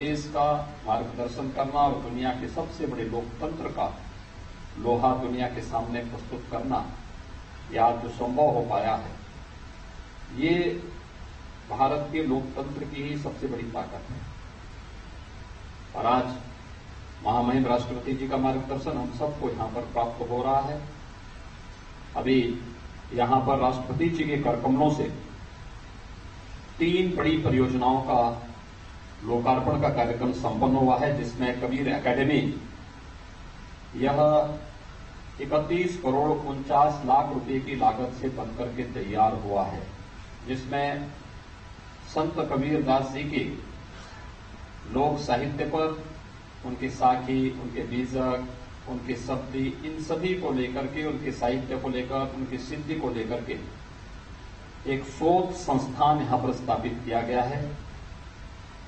देश का मार्गदर्शन करना और दुनिया के सबसे बड़े लोकतंत्र का लोहा दुनिया के सामने प्रस्तुत करना, यह आज जो संभव हो पाया है, ये भारत के लोकतंत्र की ही सबसे बड़ी ताकत है। और आज महामहिम राष्ट्रपति जी का मार्गदर्शन हम सबको यहां पर प्राप्त हो रहा है। अभी यहां पर राष्ट्रपति जी के करकमलों से 3 बड़ी परियोजनाओं का लोकार्पण का कार्यक्रम संपन्न हुआ है, जिसमें कबीर एकेडमी यह 31 करोड़ 49 लाख रुपए की लागत से बनकर के तैयार हुआ है, जिसमें संत कबीर दास जी के लोक साहित्य पर, उनके साखी, उनके बीजक, उनके शब्दी, इन सभी को लेकर के, उनके साहित्य को लेकर, उनकी सिद्धि को लेकर के एक शोध संस्थान यहां पर स्थापित किया गया है।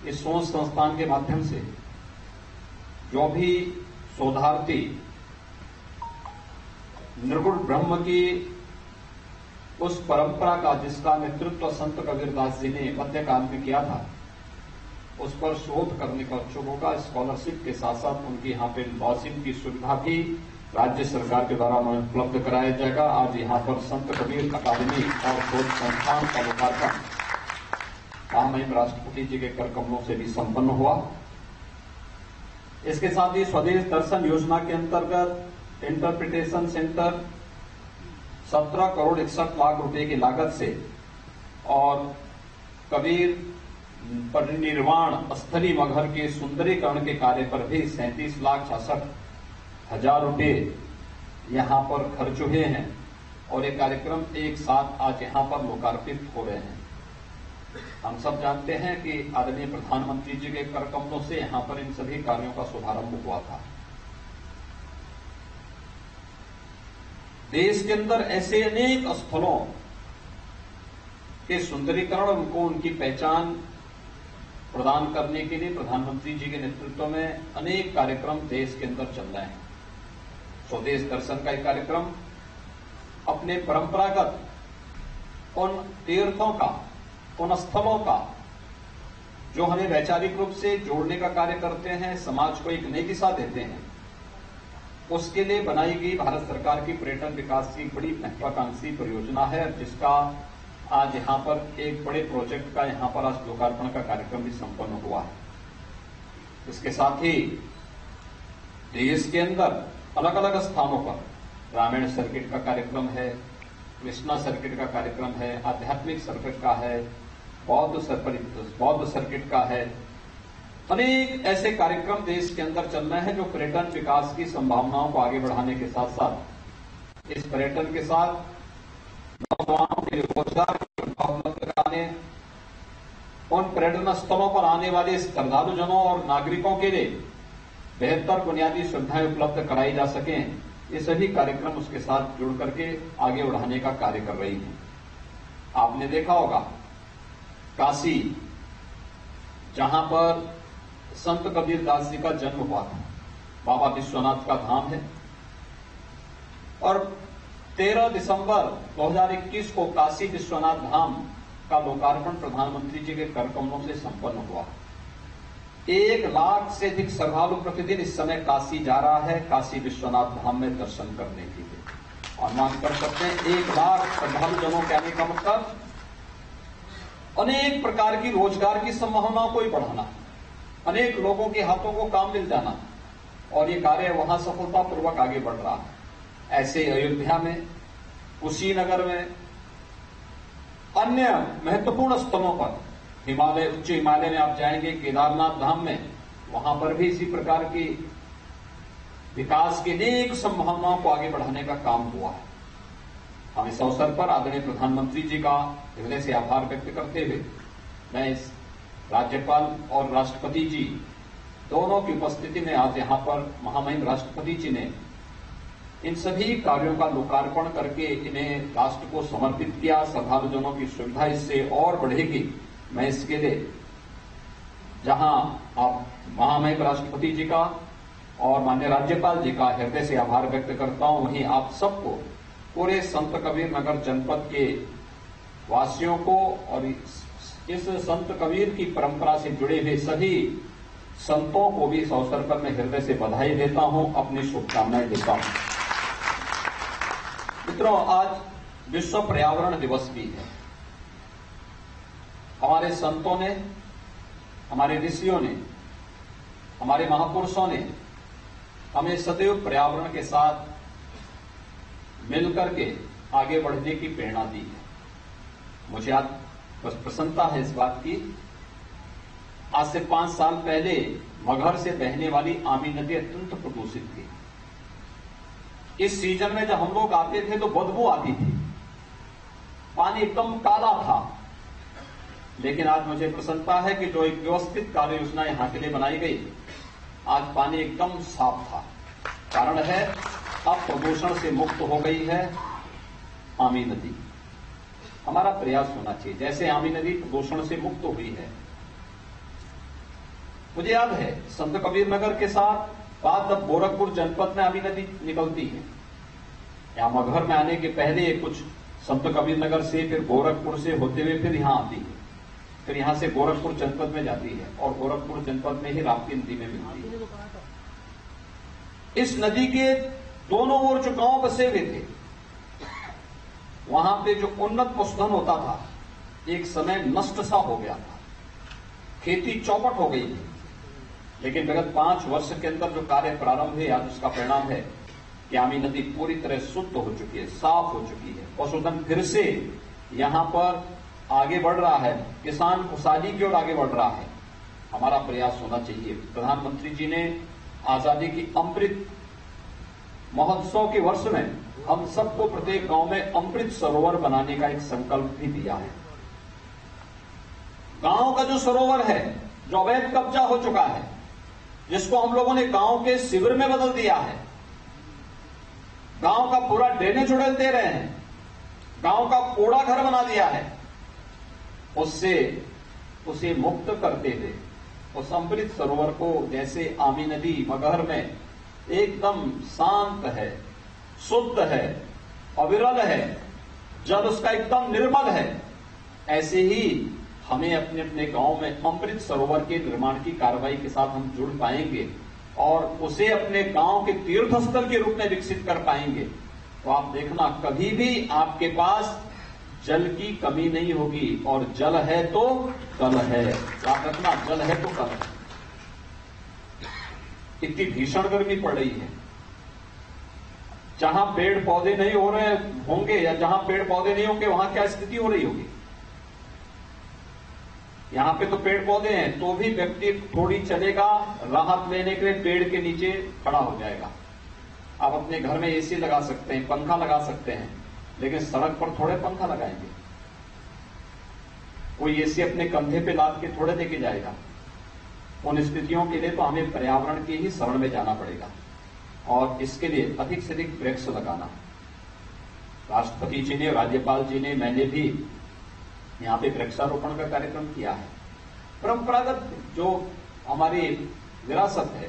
इस शोध संस्थान के माध्यम से जो भी शोधार्थी निर्गुण ब्रह्म की उस परंपरा का, जिसका नेतृत्व संत कबीरदास जी ने मध्यकाल में किया था, उस पर शोध करने का इच्छुक होगा। स्कॉलरशिप के साथ साथ उनकी यहाँ पे लॉजिंग की सुविधा भी राज्य सरकार के द्वारा उपलब्ध कराया जाएगा। आज यहाँ पर संत कबीर अकादमी और शोध संस्थान का लोकार्पण महामहिम राष्ट्रपति जी के करकमलों से भी संपन्न हुआ। इसके साथ ही स्वदेश दर्शन योजना के अंतर्गत इंटरप्रिटेशन सेंटर 17 करोड़ 61 लाख रुपए की लागत से और कबीर परिनिर्वाण स्थली मगहर के सुंदरीकरण के कार्य पर भी 37 लाख 66 हजार रुपए यहां पर खर्च हुए हैं और ये कार्यक्रम एक साथ आज यहां पर लोकार्पित हो रहे हैं। हम सब जानते हैं कि आदरणीय प्रधानमंत्री जी के करकमलों से यहां पर इन सभी कार्यों का शुभारंभ हुआ था। देश के अंदर ऐसे अनेक स्थलों के सुंदरीकरण, उनको उनकी पहचान प्रदान करने के लिए प्रधानमंत्री जी के नेतृत्व में अनेक कार्यक्रम देश के अंदर चल रहे हैं। स्वदेश दर्शन का एक कार्यक्रम अपने परंपरागत उन तीर्थों का, उन स्थलों का जो हमें वैचारिक रूप से जोड़ने का कार्य करते हैं, समाज को एक नई दिशा देते हैं, उसके लिए बनाई गई भारत सरकार की पर्यटन विकास की बड़ी महत्वाकांक्षी परियोजना है, जिसका आज यहां पर एक बड़े प्रोजेक्ट का यहां पर आज लोकार्पण का कार्यक्रम भी संपन्न हुआ है। इसके साथ ही देश के अंदर अलग अलग स्थानों पर रामायण सर्किट का कार्यक्रम है, कृष्णा सर्किट का कार्यक्रम है, आध्यात्मिक सर्किट का है, बौद्ध सर्किट का है। अनेक ऐसे कार्यक्रम देश के अंदर चल रहे हैं जो पर्यटन विकास की संभावनाओं को आगे बढ़ाने के साथ साथ इस पर्यटन के साथ नौजवानों के रोजगार उपलब्ध कराने, उन पर्यटन स्थलों पर आने वाले श्रद्धालुजनों और नागरिकों के लिए बेहतर बुनियादी सुविधाएं उपलब्ध कराई जा सकें, ये सभी कार्यक्रम उसके साथ जुड़ करके आगे बढ़ाने का कार्य कर रही हैं। आपने देखा होगा काशी, जहां पर संत कबीरदास जी का जन्म हुआ था, बाबा विश्वनाथ का धाम है, और 13 दिसंबर 2021 को काशी विश्वनाथ धाम का लोकार्पण प्रधानमंत्री जी के करकमलों से संपन्न हुआ। 1 लाख से अधिक श्रद्धालु प्रतिदिन इस समय काशी जा रहा है, काशी विश्वनाथ धाम में दर्शन करने के लिए। और मान कर सकते हैं 1 लाख श्रद्धालु जनों के आने का मतलब अनेक प्रकार की रोजगार की संभावनाओं को ही बढ़ाना, अनेक लोगों के हाथों को काम मिल जाना, और ये कार्य वहां सफलतापूर्वक आगे बढ़ रहा है। ऐसे अयोध्या में, कुशीनगर में, अन्य महत्वपूर्ण स्थलों पर, हिमालय, उच्च हिमालय में आप जाएंगे, केदारनाथ धाम में, वहां पर भी इसी प्रकार की विकास की अनेक संभावनाओं को आगे बढ़ाने का काम हुआ है। हम इस अवसर पर आदरणीय प्रधानमंत्री जी का हृदय से आभार व्यक्त करते हुए मैं इस राज्यपाल और राष्ट्रपति जी दोनों की उपस्थिति में आज यहां पर महामहिम राष्ट्रपति जी ने इन सभी कार्यों का लोकार्पण करके इन्हें राष्ट्र को समर्पित किया। श्रद्धालुजनों की सुविधा इससे और बढ़ेगी। मैं इसके लिए जहां आप महामहिम राष्ट्रपति जी का और माननीय राज्यपाल जी का हृदय से आभार व्यक्त करता हूं, वहीं आप सबको, पूरे संत कबीर नगर जनपद के वासियों को और इस संत कबीर की परंपरा से जुड़े हुए सभी संतों को भी इस अवसर पर मैं हृदय से बधाई देता हूं, अपनी शुभकामनाएं देता हूं। मित्रों, आज विश्व पर्यावरण दिवस भी है। हमारे संतों ने, हमारे ऋषियों ने, हमारे महापुरुषों ने हमें सदैव पर्यावरण के साथ मिलकर के आगे बढ़ने की प्रेरणा दी है। मुझे आज बस प्रसन्नता है इस बात की, आज से 5 साल पहले मगहर से बहने वाली आमी नदी अत्यंत प्रदूषित थी। इस सीजन में जब हम लोग आते थे तो बदबू आती थी, पानी एकदम काला था। लेकिन आज मुझे प्रसन्नता है कि जो एक व्यवस्थित कार्य योजना यहां के लिए बनाई गई, आज पानी एकदम साफ था। कारण है, अब प्रदूषण से मुक्त हो गई है आमी नदी। हमारा प्रयास होना चाहिए, जैसे आमी नदी प्रदूषण से मुक्त हुई है। मुझे याद है संत कबीर नगर के साथ बाद अब गोरखपुर जनपद में आमी नदी निकलती है। यहां मगहर में आने के पहले कुछ संत कबीर नगर से, फिर गोरखपुर से होते हुए फिर यहां आती है, फिर यहां से गोरखपुर जनपद में जाती है और गोरखपुर जनपद में ही राप्ती नदी में मिलती है। इस नदी के दोनों ओर जो गांव बसे हुए थे, वहां पे जो उन्नत पशुधन होता था, एक समय नष्ट सा हो गया था, खेती चौपट हो गई थी। लेकिन विगत 5 वर्ष के अंदर जो कार्य प्रारंभ हुए, आज उसका परिणाम है कि आमी नदी पूरी तरह शुद्ध हो चुकी है, साफ हो चुकी है। पशुधन फिर से यहां पर आगे बढ़ रहा है, किसान खुशहाली की ओर आगे बढ़ रहा है। हमारा प्रयास होना चाहिए। प्रधानमंत्री जी ने आजादी की अमृत महोत्सव के वर्ष में हम सबको प्रत्येक गांव में अमृत सरोवर बनाने का एक संकल्प भी दिया है। गांव का जो सरोवर है, जो अवैध कब्जा हो चुका है, जिसको हम लोगों ने गांव के शिविर में बदल दिया है, गांव का पूरा ड्रेनेज उड़ेल दे रहे हैं, गांव का कूड़ा घर बना दिया है, उसे मुक्त करते हुए उस अमृत सरोवर को, जैसे आमी नदी मगहर में एकदम शांत है, शुद्ध है, अविरल है, जल उसका एकदम निर्मल है, ऐसे ही हमें अपने अपने गांव में अमृत सरोवर के निर्माण की कार्रवाई के साथ हम जुड़ पाएंगे और उसे अपने गांव के तीर्थ स्थल के रूप में विकसित कर पाएंगे। तो आप देखना, कभी भी आपके पास जल की कमी नहीं होगी, और जल है तो कल है। याद रखना, जल है तो कल है। इतनी भीषण गर्मी पड़ रही है, जहां पेड़ पौधे नहीं हो रहे होंगे या जहां पेड़ पौधे नहीं होंगे, वहां क्या स्थिति हो रही होगी। यहां पे तो पेड़ पौधे हैं, तो भी व्यक्ति थोड़ी चलेगा, राहत लेने के लिए पेड़ के नीचे खड़ा हो जाएगा। आप अपने घर में एसी लगा सकते हैं, पंखा लगा सकते हैं, लेकिन सड़क पर थोड़े पंखा लगाएंगे। कोई एसी अपने कंधे पे लाद के थोड़े लेके जाएगा। उन स्थितियों के लिए तो हमें पर्यावरण की ही शरण में जाना पड़ेगा, और इसके लिए अधिक से अधिक वृक्ष लगाना। राष्ट्रपति जी ने, राज्यपाल जी ने, मैंने भी यहां पे वृक्षारोपण का कार्यक्रम किया है। परंपरागत जो हमारी विरासत है,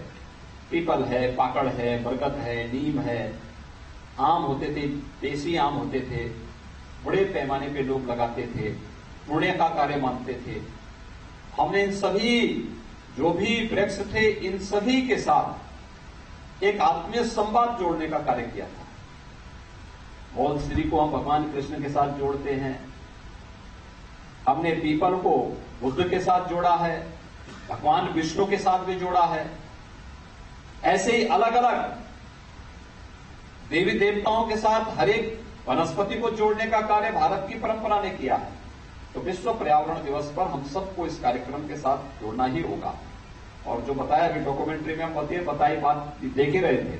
पीपल है, पाकड़ है, बरगद है, नीम है, आम होते थे, देसी आम होते थे, बड़े पैमाने पे लोग लगाते थे, पुण्य का कार्य मानते थे। हमने इन सभी जो भी वृक्ष थे, इन सभी के साथ एक आत्मीय संवाद जोड़ने का कार्य किया था। मौल श्री को हम भगवान कृष्ण के साथ जोड़ते हैं, हमने पीपल को बुद्ध के साथ जोड़ा है, भगवान विष्णु के साथ भी जोड़ा है। ऐसे ही अलग अलग देवी देवताओं के साथ हर एक वनस्पति को जोड़ने का कार्य भारत की परंपरा ने किया है। तो विश्व पर्यावरण दिवस पर हम सबको इस कार्यक्रम के साथ जोड़ना ही होगा। और जो बताया अभी डॉक्यूमेंट्री में हम बताई बात देख ही रहे थे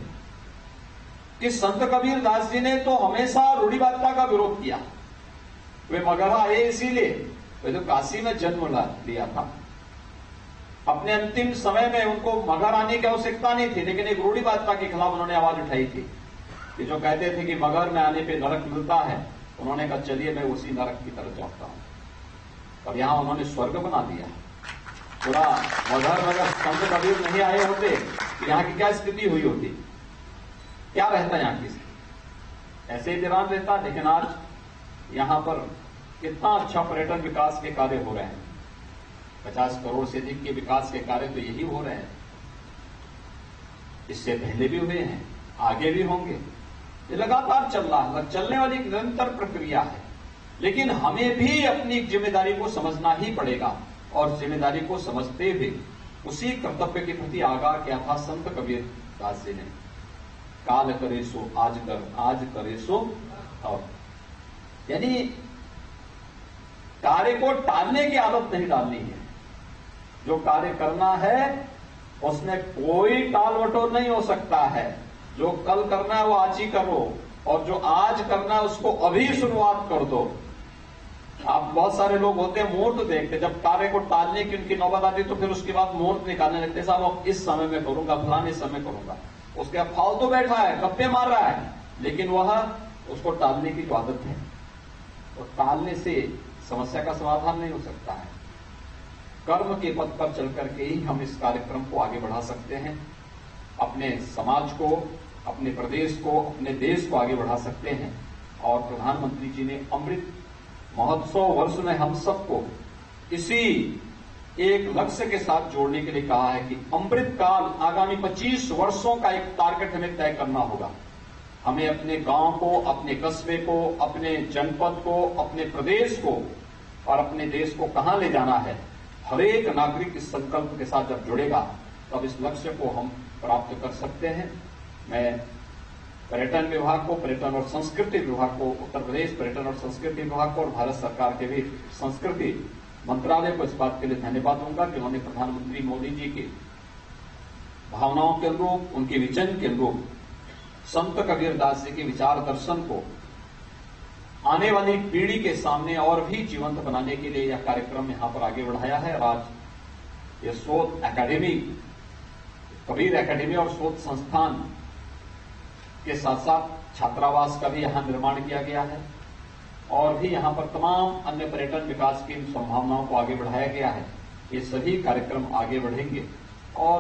कि संत कबीर दास जी ने तो हमेशा रूढ़िवादिता का विरोध किया। वे मगहर आए इसीलिए, वे तो काशी में जन्म लिया था। अपने अंतिम समय में उनको मगहर आने की आवश्यकता नहीं थी, लेकिन एक रूढ़िवादिता के खिलाफ उन्होंने आवाज उठाई थी कि जो कहते थे कि मगहर में आने पे नरक मिलता है, उन्होंने कहा चलिए मैं उसी नरक की तरफ जाता हूं। और यहां उन्होंने स्वर्ग बना दिया। पूरा मगहर में अगर संत कबीर नहीं आए होते तो यहां की क्या स्थिति हुई होती, क्या रहता यहां की स्थिति? ऐसे ही दीवान रहता। लेकिन आज यहां पर कितना अच्छा पर्यटन विकास के कार्य हो रहे हैं। 50 करोड़ से अधिक के विकास के कार्य तो यही हो रहे हैं, इससे पहले भी हुए हैं, आगे भी होंगे। ये लगातार चल रहा है, चलने वाली एक निरंतर प्रक्रिया है। लेकिन हमें भी अपनी जिम्मेदारी को समझना ही पड़ेगा, और जिम्मेदारी को समझते हुए उसी कर्तव्य के प्रति आगाह किया था संत कबीर दास जी ने। काल करे सो आज कर, आज करे सो अब। यानी कार्य को टालने की आदत नहीं डालनी है। जो कार्य करना है उसमें कोई टाल वटोर नहीं हो सकता है। जो कल करना है वो आज ही करो, और जो आज करना है उसको अभी शुरुआत कर दो। आप बहुत सारे लोग होते हैं मुहूर्त देखते, जब कार्य को टालने की उनकी नौबत आती तो फिर उसके बाद मुहूर्त निकालने लगते, साहब अब इस समय में करूंगा, फलाने समय करूंगा। उसके अब फालतू बैठा है, गप्पे मार रहा है, लेकिन वह उसको टालने की जो आदत है, तो टालने से समस्या का समाधान नहीं हो सकता है। कर्म के पथ पर चल करके ही हम इस कार्यक्रम को आगे बढ़ा सकते हैं, अपने समाज को, अपने प्रदेश को, अपने देश को आगे बढ़ा सकते हैं। और प्रधानमंत्री जी ने अमृत महोत्सव वर्ष में हम सबको इसी एक लक्ष्य के साथ जोड़ने के लिए कहा है कि अमृत काल आगामी 25 वर्षों का एक टारगेट हमें तय करना होगा। हमें अपने गांव को, अपने कस्बे को, अपने जनपद को, अपने प्रदेश को और अपने देश को कहां ले जाना है, हर एक नागरिक इस संकल्प के साथ जब जुड़ेगा तब इस लक्ष्य को हम प्राप्त कर सकते हैं। मैं पर्यटन विभाग को, पर्यटन और संस्कृति विभाग को, उत्तर प्रदेश पर्यटन और संस्कृति विभाग को और भारत सरकार के भी संस्कृति मंत्रालय को इस बात के लिए धन्यवाद दूंगा कि उन्होंने प्रधानमंत्री मोदी जी की भावनाओं के अनुरूप, उनके विजन के अनुरूप संत कबीर दास जी के विचार दर्शन को आने वाली पीढ़ी के सामने और भी जीवंत बनाने के लिए यह कार्यक्रम यहां पर आगे बढ़ाया है। और आज ये शोध एकेडमी, कबीर एकेडमी और शोध संस्थान के साथ साथ छात्रावास का भी यहां निर्माण किया गया है, और भी यहां पर तमाम अन्य पर्यटन विकास की संभावनाओं को आगे बढ़ाया गया है। ये सभी कार्यक्रम आगे बढ़ेंगे और